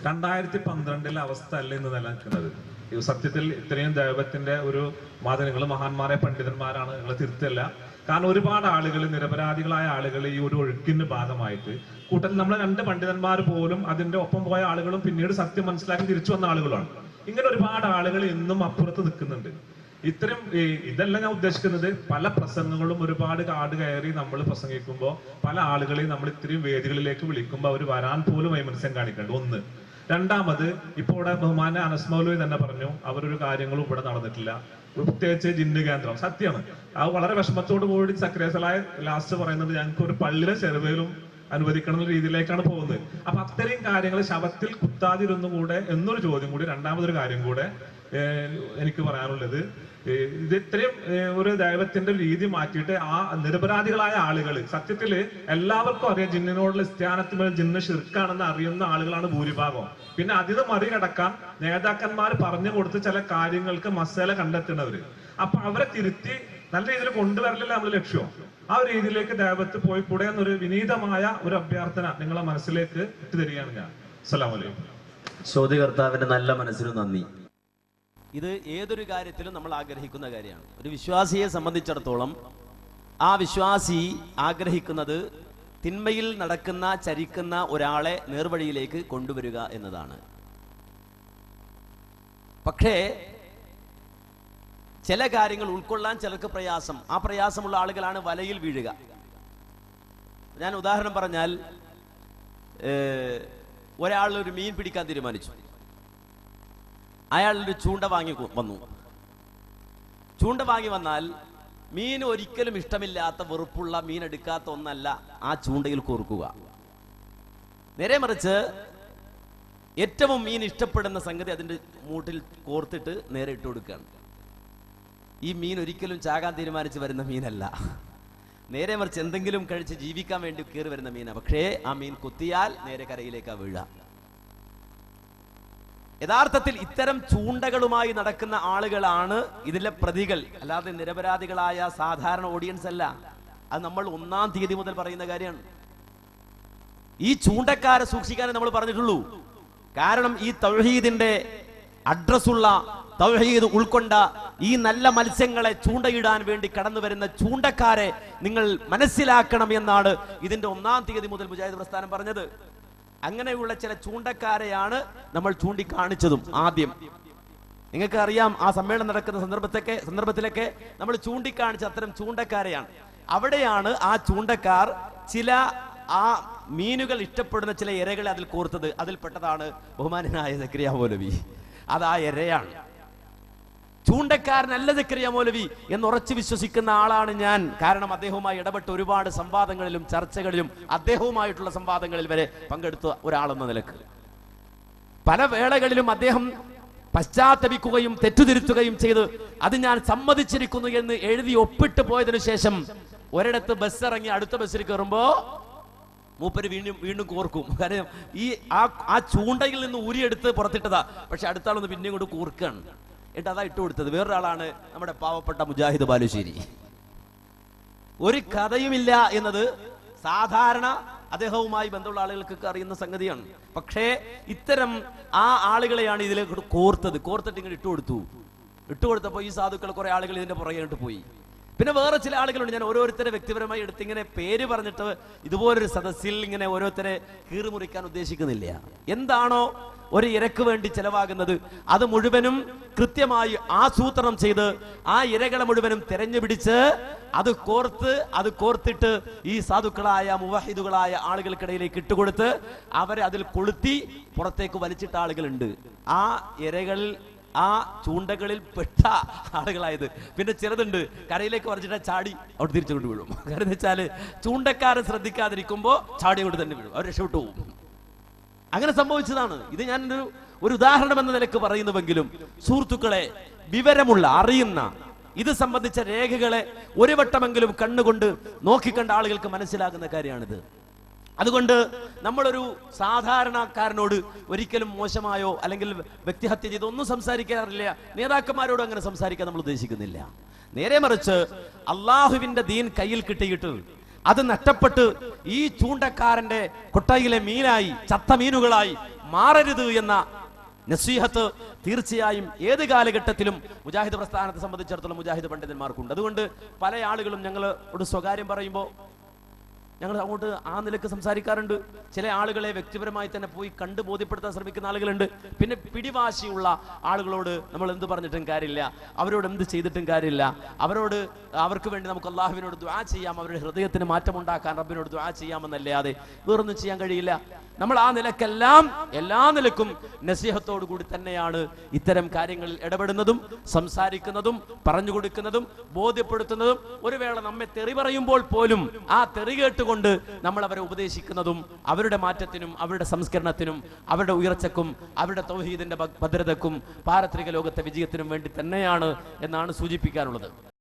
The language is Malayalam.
2012 അവസ്ഥ അല്ല ഇന്ന് നിലനിൽക്കുന്നത്. സത്യത്തിൽ ഇത്രയും ദൈവത്തിന്റെ ഒരു നിങ്ങൾ മഹാന്മാരെ പണ്ഡിതന്മാരാണ്, നിങ്ങൾ തിരുത്തല്ല. കാരണം ഒരുപാട് ആളുകൾ, നിരപരാധികളായ ആളുകൾ ഈ ഒരു ഒഴുക്കിന്റെ ഭാഗമായിട്ട് കൂട്ടത്തിൽ നമ്മളെ 2 പണ്ഡിതന്മാർ പോലും അതിന്റെ ഒപ്പം പോയ ആളുകളും പിന്നീട് സത്യം മനസ്സിലാക്കി തിരിച്ചു വന്ന ആളുകളാണ്. ഇങ്ങനെ ഒരുപാട് ആളുകൾ ഇന്നും അപ്പുറത്ത് നിൽക്കുന്നുണ്ട്. ഇതല്ല ഞാൻ ഉദ്ദേശിക്കുന്നത്. പല പ്രസംഗങ്ങളും ഒരുപാട് കാട് കയറി നമ്മൾ പ്രസംഗിക്കുമ്പോൾ പല ആളുകളെയും നമ്മൾ ഇത്രയും വേദികളിലേക്ക് വിളിക്കുമ്പോൾ അവർ വരാൻ പോലും വൈമനസ്യം കാണിക്കുന്നുണ്ട്. ഒന്ന്. രണ്ടാമത്, ഇപ്പോൾ ഇവിടെ ബഹുമാന അനസ് മൗലവി തന്നെ പറഞ്ഞു, അവരൊരു കാര്യങ്ങളും ഇവിടെ നടന്നിട്ടില്ല, പ്രത്യേകിച്ച് ജിന്ന് കേന്ദ്രം. സത്യമാണ്. അത് വളരെ വിഷമത്തോടു കൂടി സക്രിയസലായ ലാസ്റ്റ് പറയുന്നത് ഞങ്ങൾക്ക് ഒരു പള്ളിയിലെ ചെറുവേലും അനുവദിക്കണം എന്ന രീതിയിലേക്കാണ് പോകുന്നത്. അപ്പൊ അത്രയും കാര്യങ്ങൾ ശവത്തിൽ കുത്താതിരുന്നുകൂടെ എന്നൊരു ചോദ്യം കൂടി, രണ്ടാമതൊരു കാര്യം കൂടെ എനിക്ക് പറയാനുള്ളത്, ഇത് ഇത്രയും ഒരു ദൈവത്തിന്റെ രീതി മാറ്റിയിട്ട് ആ നിരപരാധികളായ ആളുകൾ, സത്യത്തില് എല്ലാവർക്കും അറിയാം ജിന്നിനോടുള്ള സ്ഥാനത്തിന് ജിന്ന് ഷിർക്കാണെന്ന് അറിയുന്ന ആളുകളാണ് ഭൂരിഭാഗം. പിന്നെ അതിന് മറികടക്കാൻ നേതാക്കന്മാർ പറഞ്ഞു കൊടുത്ത് ചില കാര്യങ്ങൾക്ക് മസാല കണ്ടെത്തുന്നവര്. അപ്പൊ അവരെ തിരുത്തി നല്ല രീതിയിൽ കൊണ്ടുവരലല്ലേ നമ്മൾ ലക്ഷ്യം. ആ ഒരു രീതിയിലേക്ക് ദൈവത്ത് പോയി കൂടെ എന്നൊരു വിനീതമായ ഒരു അഭ്യർത്ഥന നിങ്ങളെ മനസ്സിലേക്ക് ഇട്ടുതരികയാണ് ഞാൻ. അസ്സലാമു അലൈക്കും. ചോദ്യകർത്താവിന്റെ നല്ല മനസ്സിന് നന്ദി. ഇത് ഏതൊരു കാര്യത്തിലും നമ്മൾ ആഗ്രഹിക്കുന്ന കാര്യമാണ്. ഒരു വിശ്വാസിയെ സംബന്ധിച്ചിടത്തോളം ആ വിശ്വാസി ആഗ്രഹിക്കുന്നത് തിന്മയിൽ നടക്കുന്ന, ചരിക്കുന്ന ഒരാളെ നേർവഴിയിലേക്ക് കൊണ്ടുവരിക എന്നതാണ്. പക്ഷേ ചില കാര്യങ്ങൾ ഉൾക്കൊള്ളാൻ ചിലർക്ക് പ്രയാസം. ആ പ്രയാസമുള്ള ആളുകളാണ് വലയിൽ വീഴുക. ഞാൻ ഉദാഹരണം പറഞ്ഞാൽ, ഒരാൾ ഒരു മീൻ പിടിക്കാൻ തീരുമാനിച്ചു. അയാളൊരു ചൂണ്ട വാങ്ങി വന്നു. ചൂണ്ട വാങ്ങി വന്നാൽ മീൻ ഒരിക്കലും ഇഷ്ടമില്ലാത്ത, വെറുപ്പുള്ള, മീൻ എടുക്കാത്ത ഒന്നല്ല ആ ചൂണ്ടയിൽ കോർക്കുക. നേരെ മറിച്ച് ഏറ്റവും മീൻ ഇഷ്ടപ്പെടുന്ന സംഗതി അതിൻ്റെ മൂട്ടിൽ കോർത്തിട്ട് നേരെ ഇട്ട് കൊടുക്കുകയാണ്. ഈ മീൻ ഒരിക്കലും ചാകാൻ തീരുമാനിച്ച് വരുന്ന മീനല്ല, നേരെ മറിച്ച് എന്തെങ്കിലും കഴിച്ച് ജീവിക്കാൻ വേണ്ടി കയറി വരുന്ന മീനാണ്. പക്ഷേ ആ മീൻ കുത്തിയാൽ നേരെ കരയിലേക്കാ വീഴുക. യഥാർത്ഥത്തിൽ ഇത്തരം ചൂണ്ടകളുമായി നടക്കുന്ന ആളുകളാണ് ഇതിലെ പ്രതികൾ, അല്ലാതെ നിരപരാധികളായ സാധാരണ ഓഡിയൻസ് അല്ല. അത് നമ്മൾ 1-ാം തീയതി മുതൽ പറയുന്ന കാര്യമാണ്. ഈ ചൂണ്ടക്കാരെ സൂക്ഷിക്കാനേ നമ്മൾ പറഞ്ഞിട്ടുള്ളൂ. കാരണം ഈ തൗഹീദിന്റെ അഡ്രസ്സുള്ള, തൗഹീദ് ഉൾക്കൊണ്ട ഈ നല്ല മത്സ്യങ്ങളെ ചൂണ്ടയിടാൻ വേണ്ടി കടന്നു വരുന്ന ചൂണ്ടക്കാരെ നിങ്ങൾ മനസ്സിലാക്കണം എന്നാണ് ഇതിന്റെ 1-ാം തീയതി മുതൽ മുജാഹിദ് പ്രസ്ഥാനം പറഞ്ഞത്. അങ്ങനെയുള്ള ചില ചൂണ്ടക്കാരെയാണ് നമ്മൾ ചൂണ്ടിക്കാണിച്ചതും. ആദ്യം നിങ്ങൾക്ക് അറിയാം, ആ സമ്മേളനം നടക്കുന്ന സന്ദർഭത്തിലൊക്കെ നമ്മൾ ചൂണ്ടിക്കാണിച്ച അത്തരം ചൂണ്ടക്കാരെയാണ്. അവിടെയാണ് ആ ചൂണ്ടക്കാർ ചില ആ മീനുകൾ ഇഷ്ടപ്പെടുന്ന ചില ഇരകളെ അതിൽ കോർത്തത്. അതിൽപ്പെട്ടതാണ് ബഹുമാനനായ സക്കരിയ മൗലവി. അത് ആ ഇരയാണ്. ചൂണ്ടക്കാരനല്ല സക്കരിയ മൗലവി എന്നുറച്ചു വിശ്വസിക്കുന്ന ആളാണ് ഞാൻ. കാരണം അദ്ദേഹവുമായി ഇടപെട്ട് ഒരുപാട് സംവാദങ്ങളിലും ചർച്ചകളിലും അദ്ദേഹവുമായിട്ടുള്ള സംവാദങ്ങളിൽ വരെ പങ്കെടുത്ത ഒരാളെന്ന നിലക്ക് പല വേളകളിലും അദ്ദേഹം പശ്ചാത്തപിക്കുകയും തെറ്റുതിരുത്തുകയും ചെയ്ത് അത് ഞാൻ സമ്മതിച്ചിരിക്കുന്നു എന്ന് എഴുതി ഒപ്പിട്ട് പോയതിനു ശേഷം ഒരിടത്ത് ബസ് ഇറങ്ങി അടുത്ത ബസ്സിൽ കയറുമ്പോ മൂപ്പര് വീണ്ടും കോർക്കും. കാരണം ആ ചൂണ്ടയിൽ നിന്ന് ഊരിയെടുത്ത് പുറത്തിട്ടതാ. പക്ഷെ അടുത്ത ആളൊന്ന് പിന്നെയും കൊണ്ട് കോർക്കാണ്. എന്നിട്ട് അതാ ഇട്ട് കൊടുത്തത്. വേറൊരാളാണ് നമ്മുടെ പാവപ്പെട്ട മുജാഹിദ് ബാലുശ്ശേരി. ഒരു കഥയുമില്ല എന്നത് സാധാരണ അദ്ദേഹവുമായി ബന്ധമുള്ള ആളുകൾക്കൊക്കെ അറിയുന്ന സംഗതിയാണ്. പക്ഷേ ഇത്തരം ആ ആളുകളെയാണ് ഇതിലേക്ക് കോർത്തിട്ട് ഇങ്ങനെ ഇട്ടുകൊടുത്തപ്പോൾ ഈ സാധുക്കൾ കുറെ ആളുകൾ ഇതിന്റെ പുറകെ പോയി. പിന്നെ വേറെ ചില ആളുകളുണ്ട്, ഞാൻ ഓരോരുത്തരെ വ്യക്തിപരമായി എടുത്ത് ഇങ്ങനെ പേര് പറഞ്ഞിട്ട് ഇതുപോലൊരു സദസ്സിൽ ഇങ്ങനെ ഓരോരുത്തരെ കീറുമുറിക്കാൻ ഉദ്ദേശിക്കുന്നില്ല. എന്താണോ ഒരു ഇരക്ക് വേണ്ടി ചെലവാകുന്നത് അത് മുഴുവനും കൃത്യമായി ആസൂത്രണം ചെയ്ത് ആ ഇരകളെ മുഴുവനും തെരഞ്ഞുപിടിച്ച് അത് കോർത്തിട്ട് ഈ സാധുക്കളായ മുവഹിദുകളായ ആളുകൾക്കിടയിലേക്ക് ഇട്ടുകൊടുത്ത് അവരെ അതിൽ കൊളുത്തി പുറത്തേക്ക് വലിച്ചിട്ട ആളുകളുണ്ട്. ആ ഇരകളിൽ, ആ ചൂണ്ടകളിൽ പെട്ട ആളുകളായത്. പിന്നെ ചെറുതുണ്ട്, കരയിലേക്ക് വരച്ചിട്ട് ചാടി അവിടെ തിരിച്ചുകൊണ്ട് വീഴും. കാരണം എന്ന് വെച്ചാല് ചൂണ്ടക്കാരെ ശ്രദ്ധിക്കാതിരിക്കുമ്പോ ചാടി കൊണ്ട് തന്നെ വീഴും, അവർ രക്ഷപ്പെട്ടു പോകും. അങ്ങനെ സംഭവിച്ചതാണ്. ഇത് ഞാൻ ഒരു ഉദാഹരണം എന്ന നിലക്ക് പറയുന്നുവെങ്കിലും സുഹൃത്തുക്കളെ, വിവരമുള്ള, അറിയുന്ന, ഇത് സംബന്ധിച്ച രേഖകളെ ഒരു വട്ടമെങ്കിലും കണ്ണുകൊണ്ട് നോക്കിക്കണ്ട ആളുകൾക്ക് മനസ്സിലാകുന്ന കാര്യമാണിത്. അതുകൊണ്ട് നമ്മളൊരു സാധാരണക്കാരനോട് ഒരിക്കലും മോശമായോ അല്ലെങ്കിൽ വ്യക്തിഹത്യ ചെയ്തൊന്നും സംസാരിക്കാറില്ല. നേതാക്കന്മാരോട് അങ്ങനെ സംസാരിക്കാൻ നമ്മൾ ഉദ്ദേശിക്കുന്നില്ല. നേരെ മറിച്ച് അള്ളാഹുവിന്റെ ദീൻ കയ്യിൽ കിട്ടിയിട്ട് അത് നഷ്ടപ്പെട്ട് ഈ ചൂണ്ടക്കാരന്റെ കൊട്ടയിലെ മീനായി, ചത്ത മീനുകളായി മാറരുത് എന്ന നസീഹത്ത് തീർച്ചയായും ഏത് കാലഘട്ടത്തിലും മുജാഹിദ് പ്രസ്ഥാനത്തെ സംബന്ധിച്ചിടത്തോളം മുജാഹിദ് പണ്ഡിതന്മാർക്കുണ്ട്. അതുകൊണ്ട് പല ആളുകളും ഞങ്ങളോട് സ്വകാര്യം പറയുമ്പോൾ ഞങ്ങൾ അങ്ങോട്ട് ആ നിലക്ക് സംസാരിക്കാറുണ്ട്. ചില ആളുകളെ വ്യക്തിപരമായി തന്നെ പോയി കണ്ടു ബോധ്യപ്പെടുത്താൻ ശ്രമിക്കുന്ന ആളുകളുണ്ട്. പിന്നെ പിടിവാശിയുള്ള ആളുകളോട് നമ്മൾ എന്ത് പറഞ്ഞിട്ടും കാര്യമില്ല, അവരോട് എന്ത് ചെയ്തിട്ടും കാര്യമില്ല. അവർക്ക് വേണ്ടി നമുക്ക് അള്ളാഹുവിനോട് ദുആ ചെയ്യാം, അവരുടെ ഹൃദയത്തിന് മാറ്റമുണ്ടാക്കാൻ റബ്ബിനോട് ദുആ ചെയ്യാമെന്നല്ലാതെ വേറൊന്നും ചെയ്യാൻ കഴിയില്ല. നമ്മൾ ആ നിലക്കെല്ലാം എല്ലാ നിലക്കും നസീഹത്തോടു കൂടി തന്നെയാണ് ഇത്തരം കാര്യങ്ങളിൽ ഇടപെടുന്നതും സംസാരിക്കുന്നതും പറഞ്ഞു കൊടുക്കുന്നതും ബോധ്യപ്പെടുത്തുന്നതും. ഒരു വേള നമ്മെ തെറി പറയുമ്പോൾ പോലും ആ തെറി കേട്ടുകൊണ്ട് നമ്മൾ അവരെ ഉപദേശിക്കുന്നതും അവരുടെ മാറ്റത്തിനും അവരുടെ സംസ്കരണത്തിനും അവരുടെ ഉയർച്ചക്കും അവരുടെ തൗഹീദിന്റെ ഭദ്രതക്കും പാരത്രിക ലോകത്തെ വിജയത്തിനും വേണ്ടി തന്നെയാണ് എന്നാണ് സൂചിപ്പിക്കാനുള്ളത്.